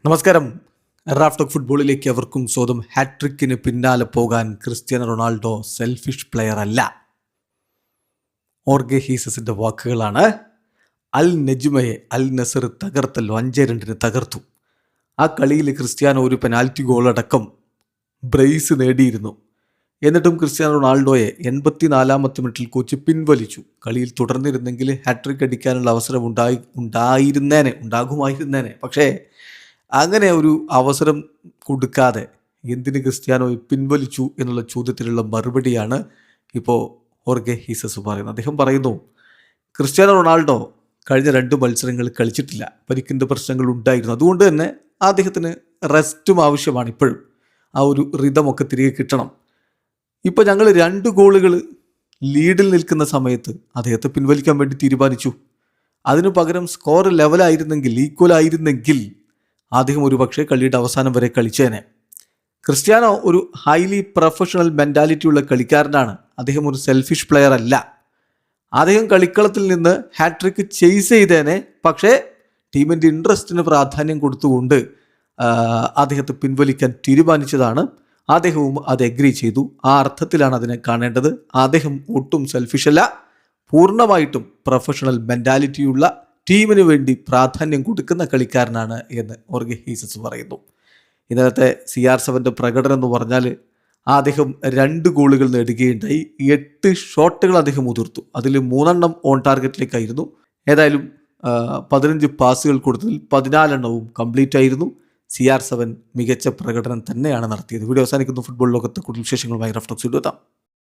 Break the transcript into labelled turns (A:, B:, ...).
A: നമസ്കാരം. റാഫ്റ്റോക്ക് ഫുട്ബോളിലേക്ക് അവർക്കും സ്വന്തം ഹാട്രിക്കിന് പിന്നാലെ പോകാൻ ക്രിസ്ത്യാനോ റൊണാൾഡോ സെൽഫിഷ് പ്ലെയർ അല്ല. ഓർഗെ ഹീസസിന്റെ വാക്കുകളാണ്. അൽ നജ്മയെ അൽ നസർ തകർത്തല്ലോ, 5-2 തകർത്തു. ആ കളിയിൽ ക്രിസ്ത്യാനോ ഒരു പെനാൽറ്റി ഗോളടക്കം ബ്രേസ് നേടിയിരുന്നു. എന്നിട്ടും ക്രിസ്ത്യാനോ റൊണാൾഡോയെ 84-ാമത്തെ മിനിറ്റിൽ കോച്ച് പിൻവലിച്ചു. കളിയിൽ തുടർന്നിരുന്നെങ്കിൽ ഹാട്രിക് അടിക്കാനുള്ള അവസരം ഉണ്ടാകുമായിരുന്നേനെ. പക്ഷേ അങ്ങനെ ഒരു അവസരം കൊടുക്കാതെ എന്തിന് ക്രിസ്ത്യാനോയെ പിൻവലിച്ചു എന്നുള്ള ചോദ്യത്തിലുള്ള മറുപടിയാണ് ഇപ്പോൾ ഓർഗെ ഹീസസ് പറയുന്നത്. അദ്ദേഹം പറയുന്നു, ക്രിസ്ത്യാനോ റൊണാൾഡോ കഴിഞ്ഞ 2 മത്സരങ്ങൾ കളിച്ചിട്ടില്ല, പരിക്കിൻ്റെ പ്രശ്നങ്ങൾ ഉണ്ടായിരുന്നു. അതുകൊണ്ട് തന്നെ അദ്ദേഹത്തിന് റെസ്റ്റും ആവശ്യമാണ്. ഇപ്പോഴും ആ ഒരു റിതമൊക്കെ തിരികെ കിട്ടണം. ഇപ്പോൾ ഞങ്ങൾ 2 ഗോളുകൾ ലീഡിൽ നിൽക്കുന്ന സമയത്ത് അദ്ദേഹത്തെ പിൻവലിക്കാൻ വേണ്ടി തീരുമാനിച്ചു. അതിനു പകരം സ്കോർ ലെവലായിരുന്നെങ്കിൽ, ഈക്വലായിരുന്നെങ്കിൽ അദ്ദേഹം ഒരു പക്ഷേ കളിയുടെ അവസാനം വരെ കളിച്ചേനെ. ക്രിസ്ത്യാനോ ഒരു ഹൈലി പ്രൊഫഷണൽ മെൻറ്റാലിറ്റിയുള്ള കളിക്കാരനാണ്. അദ്ദേഹം ഒരു സെൽഫിഷ് പ്ലെയർ അല്ല. അദ്ദേഹം കളിക്കളത്തിൽ നിന്ന് ഹാട്രിക്ക് ചേസ് ചെയ്തേനെ. പക്ഷേ ടീമിൻ്റെ ഇൻട്രസ്റ്റിന് പ്രാധാന്യം കൊടുത്തുകൊണ്ട് അദ്ദേഹത്തെ പിൻവലിക്കാൻ തീരുമാനിച്ചതാണ്. അദ്ദേഹവും അത് എഗ്രി ചെയ്തു. ആ അർത്ഥത്തിലാണ് അതിനെ കാണേണ്ടത്. അദ്ദേഹം ഒട്ടും സെൽഫിഷ് അല്ല, പൂർണ്ണമായിട്ടും പ്രൊഫഷണൽ മെൻറ്റാലിറ്റിയുള്ള ടീമിന് വേണ്ടി പ്രാധാന്യം കൊടുക്കുന്ന കളിക്കാരനാണ് എന്ന് ഓർഗെ ഹീസസ് പറയുന്നു. ഇന്നലത്തെ CR7 പ്രകടനം എന്ന് പറഞ്ഞാൽ അദ്ദേഹം 2 ഗോളുകൾ നേടുകയുണ്ടായി. 8 ഷോട്ടുകൾ അദ്ദേഹം ഉതിർത്തു. അതിൽ 3 ഓൺ ടാർഗറ്റിലേക്കായിരുന്നു. ഏതായാലും 15 പാസുകൾ കൊടുത്തതിൽ 14 കംപ്ലീറ്റ് ആയിരുന്നു. CR7 മികച്ച പ്രകടനം തന്നെയാണ് നടത്തിയത്. വീഡിയോ അവസാനിക്കുന്നു. ഫുട്ബോൾ ലോകത്തെ കൂടുതൽ വിശേഷങ്ങളുമായി റഫ്റ്റോക്സ് എത്താം.